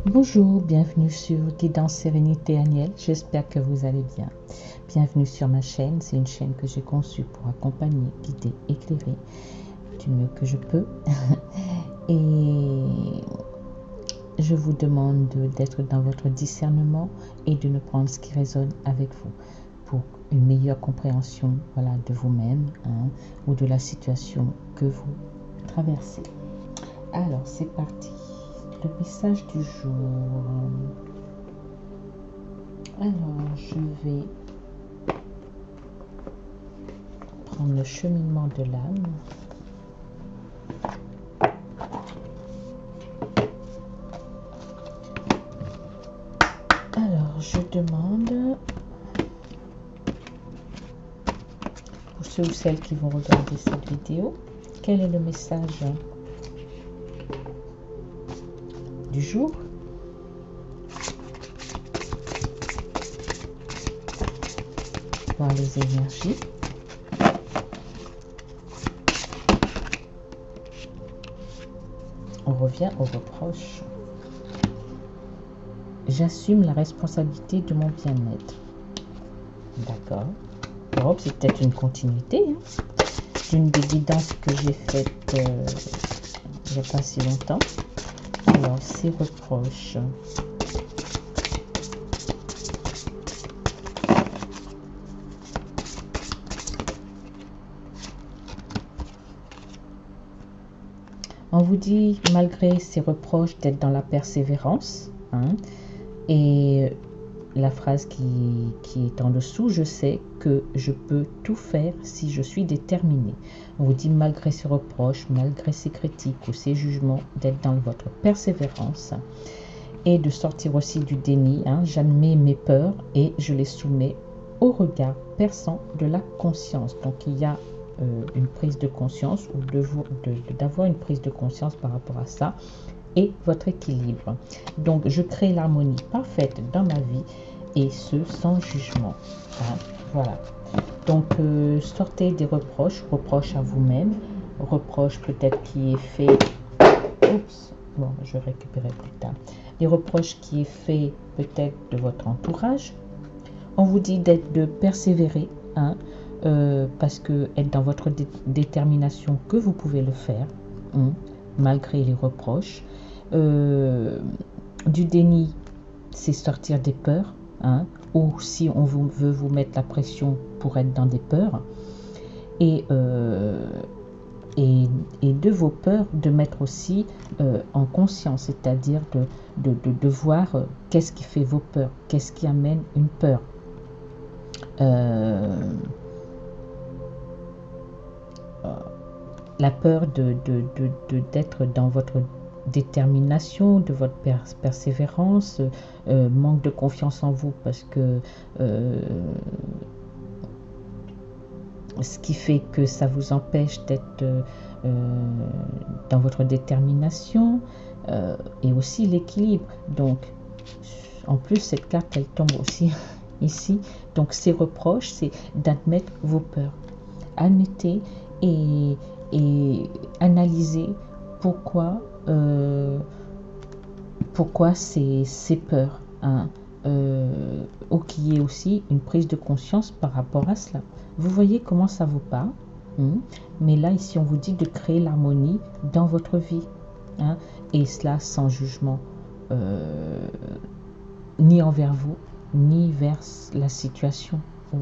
Bonjour, bienvenue sur Guidance Sérénité Agnelle, j'espère que vous allez bien. Bienvenue sur ma chaîne, c'est une chaîne que j'ai conçue pour accompagner, guider, éclairer du mieux que je peux. Et je vous demande d'être dans votre discernement et de ne prendre ce qui résonne avec vous pour une meilleure compréhension de vous-même ou de la situation que vous traversez. Alors, c'est parti. Le message du jour. Alors, je vais prendre le cheminement de l'âme. Alors, je demande pour ceux ou celles qui vont regarder cette vidéo, quel est le message du jour? Voir les énergies. On revient aux reproches. J'assume la responsabilité de mon bien-être. D'accord. Bon, c'est peut-être une continuité d'une des guidances que j'ai faites il n'y a pas si longtemps. Alors, ces reproches. On vous dit, malgré ces reproches, d'être dans la persévérance. Et la phrase qui est en dessous, je sais que je peux tout faire si je suis déterminé. On vous dit, malgré ces reproches, malgré ces critiques ou ces jugements, d'être dans votre persévérance et de sortir aussi du déni. J'admets mes peurs et je les soumets au regard perçant de la conscience. Donc, il y a une prise de conscience ou d'avoir une prise de conscience par rapport à ça et votre équilibre. Donc, je crée l'harmonie parfaite dans ma vie et ce sans jugement. Voilà. Donc, sortez des reproches à vous-même, reproches peut-être qui est fait. Oups, bon, je vais récupérer plus tard. Les reproches qui est fait peut-être de votre entourage. On vous dit de persévérer, parce que être dans votre détermination que vous pouvez le faire, malgré les reproches. Du déni, c'est sortir des peurs, ou si on veut vous mettre la pression pour être dans des peurs, et de vos peurs, de mettre aussi en conscience, c'est-à-dire de voir qu'est-ce qui fait vos peurs, qu'est-ce qui amène une peur. La peur d'être dans votre détermination, de votre persévérance, manque de confiance en vous, parce que ce qui fait que ça vous empêche d'être dans votre détermination, et aussi l'équilibre. Donc, en plus, cette carte, elle tombe aussi ici. Donc, ces reproches, c'est d'admettre vos peurs. Admettez et analysez pourquoi ces peurs, ou qu'il y ait aussi une prise de conscience par rapport à cela. Vous voyez comment ça vous parle, mais là ici on vous dit de créer l'harmonie dans votre vie, et cela sans jugement, ni envers vous ni vers la situation ou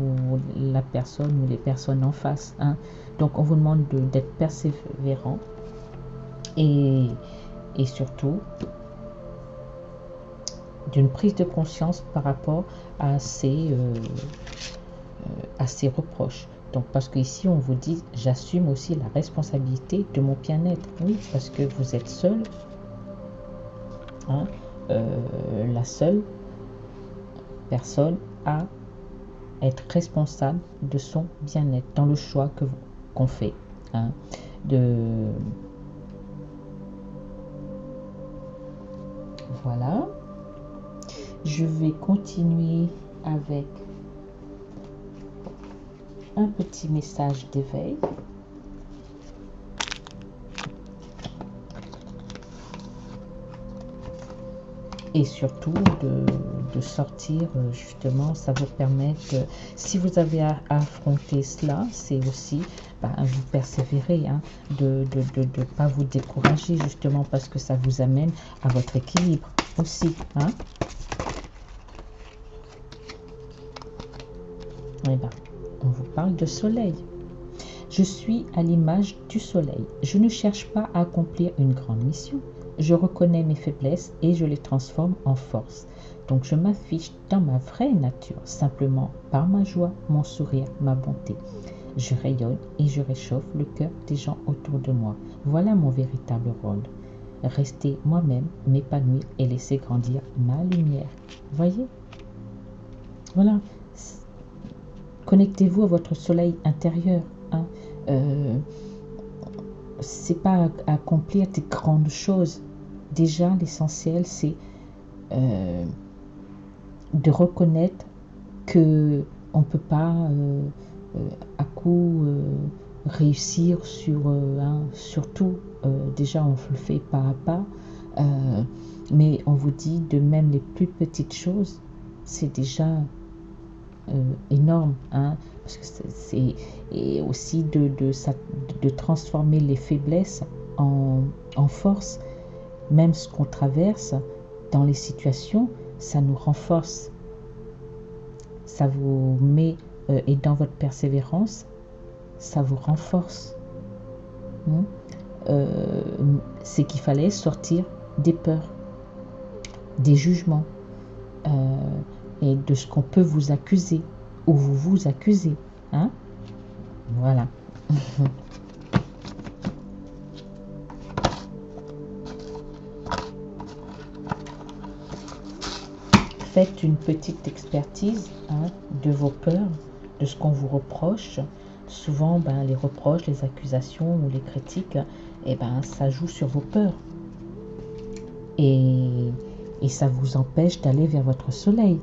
la personne ou les personnes en face. Donc on vous demande d'être persévérant et surtout d'une prise de conscience par rapport à ces reproches. Donc parce qu'ici on vous dit j'assume aussi la responsabilité de mon bien-être. Oui, parce que vous êtes seul, la seule personne à être responsable de son bien-être dans le choix qu'on fait, voilà. Je vais continuer avec un petit message d'éveil. Et surtout de sortir, justement, ça vous permet de, si vous avez à affronter cela, c'est aussi, vous persévérer, hein, de ne pas vous décourager, justement, parce que ça vous amène à votre équilibre aussi. Hein. Eh ben, on vous parle de soleil. Je suis à l'image du soleil. Je ne cherche pas à accomplir une grande mission. Je reconnais mes faiblesses et je les transforme en force. Donc je m'affiche dans ma vraie nature, simplement par ma joie, mon sourire, ma bonté. Je rayonne et je réchauffe le cœur des gens autour de moi. Voilà mon véritable rôle. Rester moi-même, m'épanouir et laisser grandir ma lumière. Voyez? Voilà. Connectez-vous à votre soleil intérieur. Hein. C'est pas accomplir des grandes choses. Déjà, l'essentiel, c'est de reconnaître que on peut pas à coup réussir sur tout. Déjà, on le fait pas à pas. Mais on vous dit de même les plus petites choses, c'est déjà énorme, hein, parce que c'est aussi de transformer les faiblesses en force. Même ce qu'on traverse dans les situations, ça nous renforce, ça vous met et dans votre persévérance, ça vous renforce. C'est qu'il fallait sortir des peurs, des jugements, et de ce qu'on peut vous accuser ou vous accusez. Hein? Voilà. Faites une petite expertise, hein, de vos peurs, de ce qu'on vous reproche. Souvent, les reproches, les accusations ou les critiques, ça joue sur vos peurs. Et ça vous empêche d'aller vers votre soleil.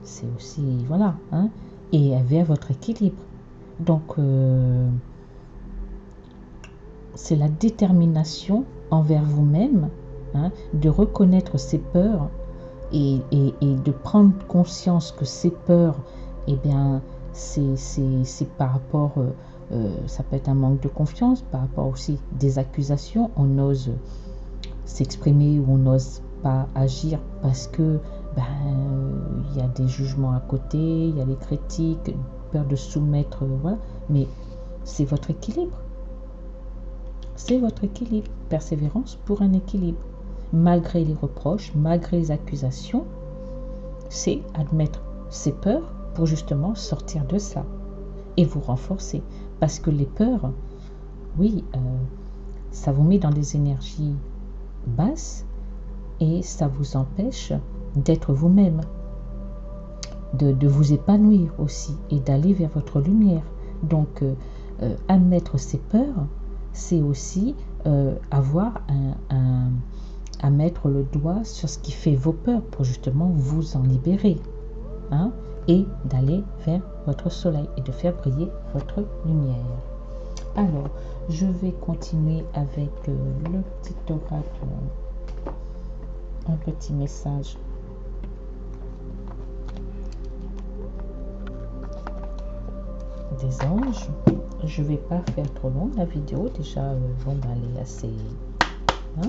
C'est aussi, voilà, hein, et vers votre équilibre. Donc, c'est la détermination envers vous-même, hein, de reconnaître ces peurs et de prendre conscience que ces peurs, c'est par rapport, ça peut être un manque de confiance, par rapport aussi des accusations, on ose s'exprimer ou on n'ose pas agir parce que il y a des jugements à côté, il y a les critiques, peur de soumettre, voilà. Mais c'est votre équilibre. C'est votre équilibre. Persévérance pour un équilibre. Malgré les reproches, malgré les accusations, c'est admettre ses peurs pour justement sortir de ça et vous renforcer. Parce que les peurs, oui, ça vous met dans des énergies basses et ça vous empêche d'être vous-même, de vous épanouir aussi et d'aller vers votre lumière. Donc, admettre ses peurs, c'est aussi avoir à mettre le doigt sur ce qui fait vos peurs pour justement vous en libérer, hein, et d'aller vers votre soleil et de faire briller votre lumière. Alors, je vais continuer avec le petit oracle, un petit message. Des anges. Je vais pas faire trop long la vidéo, déjà elle est assez, hein.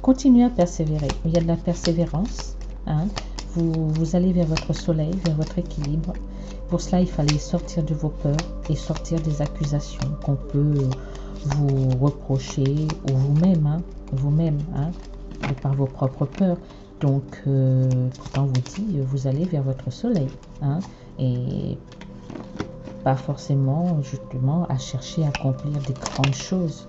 Continuez à persévérer, il y a de la persévérance, hein. Vous allez vers votre soleil, vers votre équilibre. Pour cela, il fallait sortir de vos peurs et sortir des accusations qu'on peut vous reprocher ou vous-même, hein, par vos propres peurs. Donc, pourtant, on vous dit, vous allez vers votre soleil, hein, et pas forcément, justement, à chercher à accomplir des grandes choses.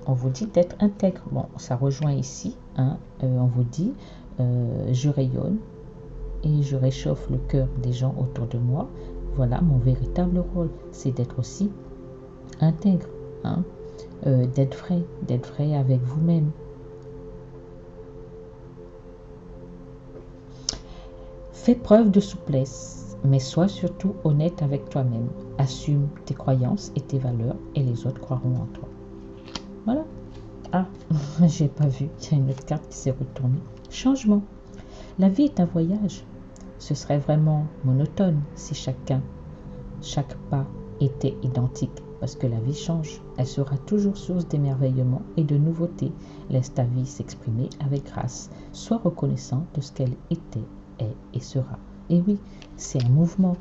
On vous dit d'être intègre. Bon, ça rejoint ici, hein, on vous dit, je rayonne et je réchauffe le cœur des gens autour de moi. Voilà, mon véritable rôle, c'est d'être aussi intègre, hein, d'être vrai avec vous-même. Fais preuve de souplesse, mais sois surtout honnête avec toi-même. Assume tes croyances et tes valeurs et les autres croiront en toi. Voilà. Ah, j'ai pas vu. Il y a une autre carte qui s'est retournée. Changement. La vie est un voyage. Ce serait vraiment monotone si chaque pas était identique, parce que la vie change. Elle sera toujours source d'émerveillement et de nouveautés. Laisse ta vie s'exprimer avec grâce. Sois reconnaissant de ce qu'elle était, est et sera. Et oui, c'est un mouvement.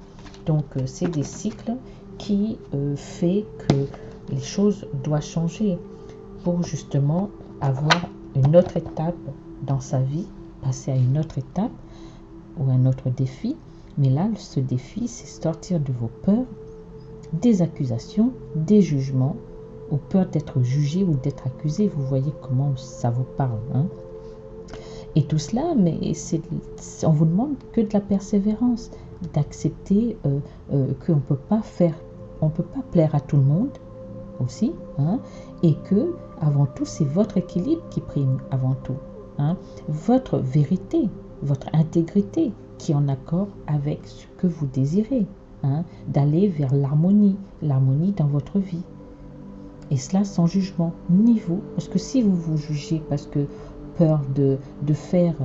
Donc, c'est des cycles qui fait que les choses doivent changer pour justement avoir une autre étape dans sa vie, passer à une autre étape ou un autre défi. Mais là, ce défi, c'est sortir de vos peurs, des accusations, des jugements, ou peur d'être jugé ou d'être accusé. Vous voyez comment ça vous parle, hein? Et tout cela, mais on vous demande que de la persévérance, d'accepter qu'on on peut pas plaire à tout le monde aussi, hein, et que avant tout, c'est votre équilibre qui prime avant tout, hein, votre vérité, votre intégrité qui est en accord avec ce que vous désirez, hein, d'aller vers l'harmonie dans votre vie. Et cela sans jugement, ni vous, parce que si vous vous jugez parce que peur de faire,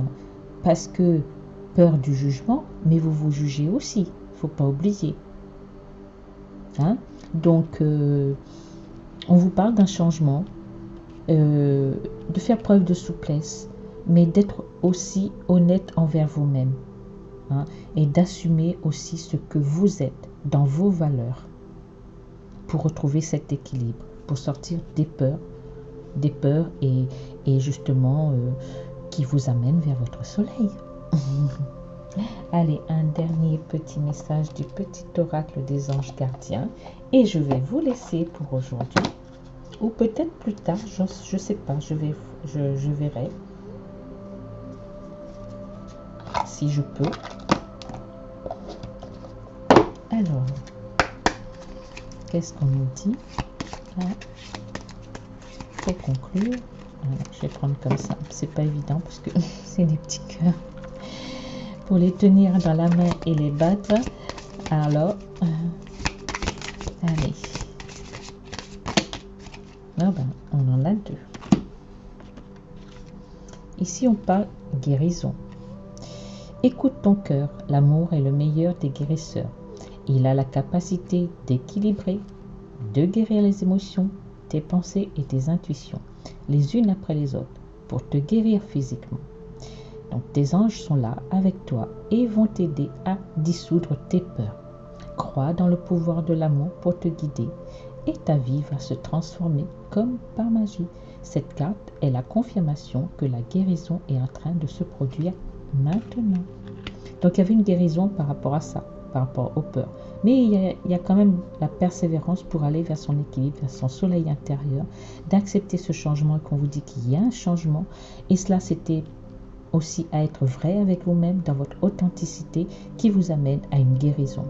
parce que peur du jugement, mais vous vous jugez aussi, il ne faut pas oublier. Hein? Donc, on vous parle d'un changement, de faire preuve de souplesse, mais d'être aussi honnête envers vous-même, hein, et d'assumer aussi ce que vous êtes dans vos valeurs pour retrouver cet équilibre, pour sortir des peurs et justement qui vous amènent vers votre soleil. Allez, un dernier petit message du petit oracle des anges gardiens et je vais vous laisser pour aujourd'hui. Ou peut-être plus tard, je ne sais pas, je verrai si je peux. Alors, qu'est-ce qu'on nous dit? Pour conclure, je vais prendre comme ça, c'est pas évident parce que c'est des petits cœurs. Pour les tenir dans la main et les battre, alors, allez. Ah ben, on en a deux. Ici, on parle guérison. Écoute ton cœur, l'amour est le meilleur des guérisseurs. Il a la capacité d'équilibrer, de guérir les émotions, tes pensées et tes intuitions, les unes après les autres, pour te guérir physiquement. Donc tes anges sont là avec toi et vont t'aider à dissoudre tes peurs. Crois dans le pouvoir de l'amour pour te guider et ta vie va se transformer comme par magie. Cette carte est la confirmation que la guérison est en train de se produire maintenant. Donc il y avait une guérison par rapport à ça, par rapport aux peurs. Mais il y a quand même la persévérance pour aller vers son équilibre, vers son soleil intérieur, d'accepter ce changement et qu'on vous dit qu'il y a un changement. Et cela, c'était aussi à être vrai avec vous-même dans votre authenticité qui vous amène à une guérison.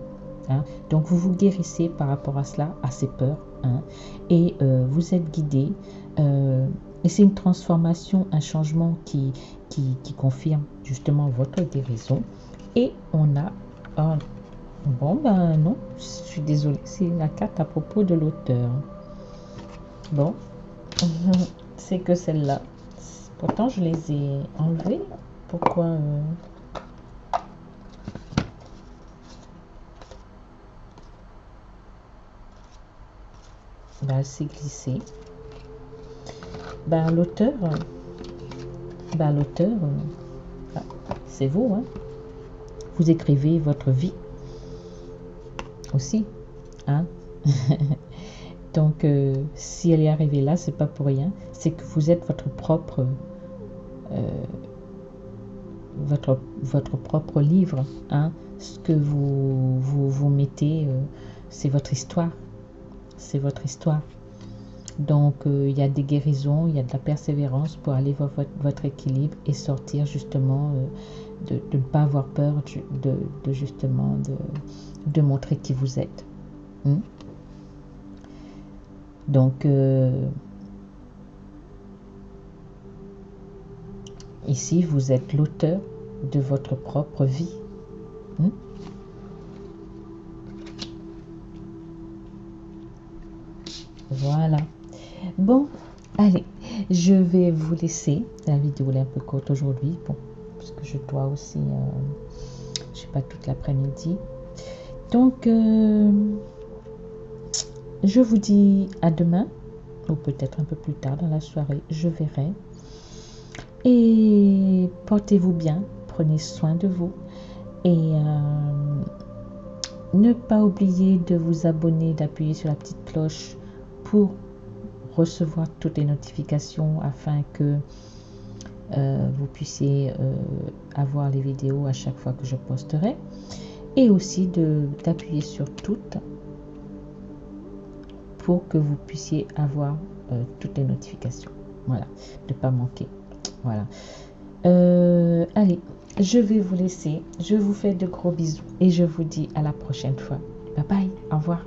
Hein. Donc vous vous guérissez par rapport à cela, à ces peurs, hein, et vous êtes guidé. Et c'est une transformation, un changement qui confirme justement votre guérison. Et on a bon ben non, je suis désolée, c'est la carte à propos de l'auteur. Bon, c'est que celle-là. Pourtant je les ai enlevées. Pourquoi ben, c'est glissé. Ben l'auteur, c'est vous, hein. Vous écrivez votre vie aussi, hein. Donc si elle est arrivée là, c'est pas pour rien, c'est que vous êtes votre propre livre, hein. Ce que vous mettez, c'est votre histoire, Donc il y a des guérisons, il y a de la persévérance pour aller vers votre équilibre et sortir justement de ne pas avoir peur de montrer qui vous êtes. Donc ici vous êtes l'auteur de votre propre vie. Voilà. Bon, allez, je vais vous laisser. La vidéo est un peu courte aujourd'hui. Bon, parce que je dois aussi, je sais pas, toute l'après-midi. Donc, je vous dis à demain, ou peut-être un peu plus tard dans la soirée, je verrai. Et portez-vous bien, prenez soin de vous. Et ne pas oublier de vous abonner, d'appuyer sur la petite cloche pour recevoir toutes les notifications afin que vous puissiez avoir les vidéos à chaque fois que je posterai. Et aussi d'appuyer sur toutes pour que vous puissiez avoir toutes les notifications. Voilà, ne pas manquer. Voilà. Allez, je vais vous laisser. Je vous fais de gros bisous et je vous dis à la prochaine fois. Bye bye, au revoir.